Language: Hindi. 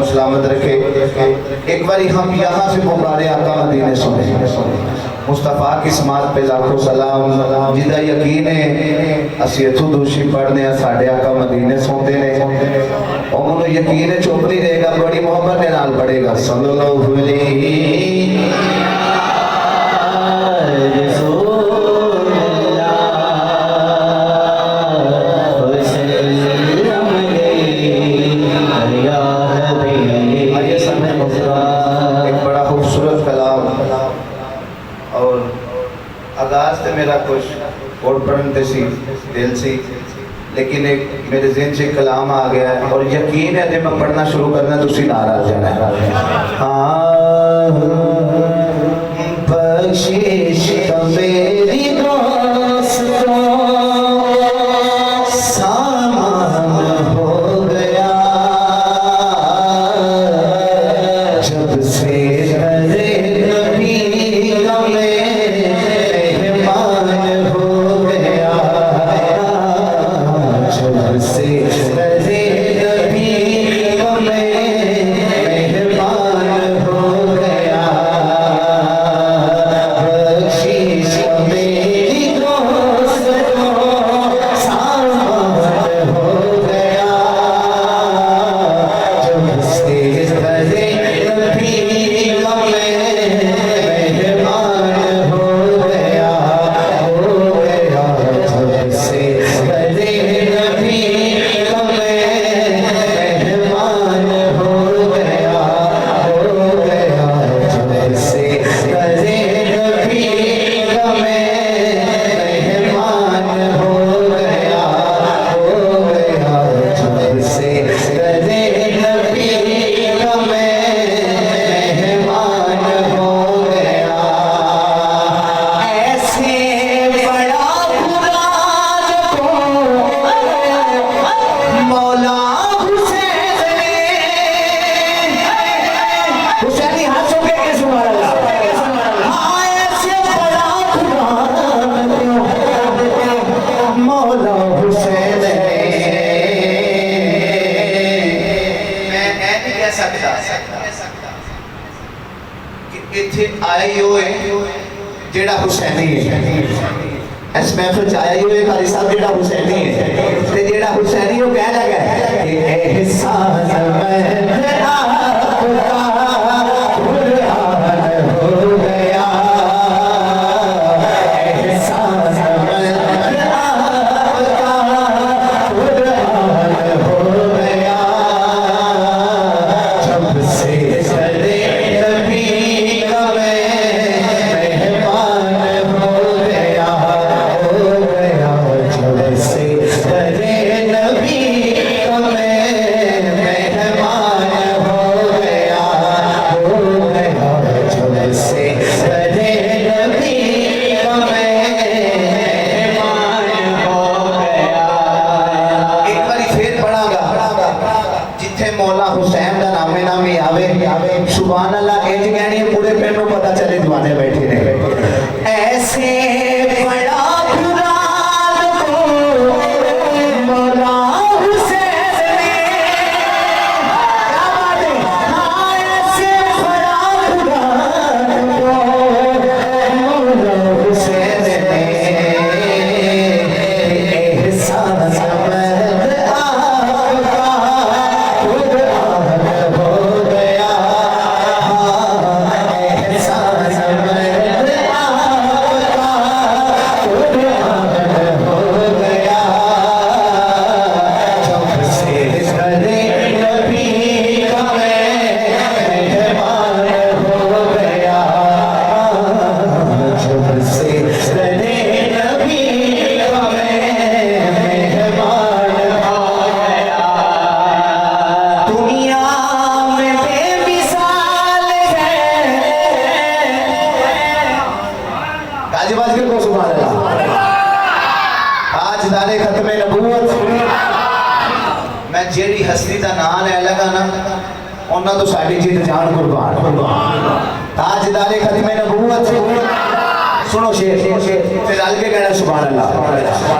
सलामत रखे। एक बारी हम यहाँ से पुकारे आका मदीने सुने, मुस्तफ़ा की समात पे लाखों सलाम। जिदा यकीन है असी इथों दूषी पढ़ने साढ़े आका मदीने सुनते ने, और उन्होंने यकीन है चुप नहीं रहेगा, बड़ी मोहब्बत के नाल पढ़ेगा सल्लल्लाहु अलैहि मेरा कुछ और पढ़ते सी दिल सी, लेकिन एक मेरे ज़हन से कलाम आ गया है और यकीन है जब मैं पढ़ना शुरू करना तो उसी नाराज जाना है। हाँ बख्शिश मेरी दोस्तों सामान हो गया जब से जेड़ा हुसैनी है इस महफिल आया ही होए कारी साहब जेड़ा हुसैनी है ते जेड़ा हुसैनी वो कह लगा कि एहसान मैं आपका कुरान हो गया एहसान मैं आपका कुरान हो गया जब से सरे नबी का सुभान अल्लाह एज कहनी पूरे पेड़ को पता चले दीवाने बैठे रहे ऐसे बड़ा खुरान को मौला हुसैन ने क्या बात है हाँ ऐसे बड़ा खुरान को मौला हुसैन ने ताजदारे खत्मे नबूवत मैं जेड़ी हस्ती का नाम ले लगा ना उन्होंने तो साड़ी जीत जान कुर्बान ताजदारे खत्मे नबूवत सुनो शेर फिर रल के कहना सुभान अल्लाह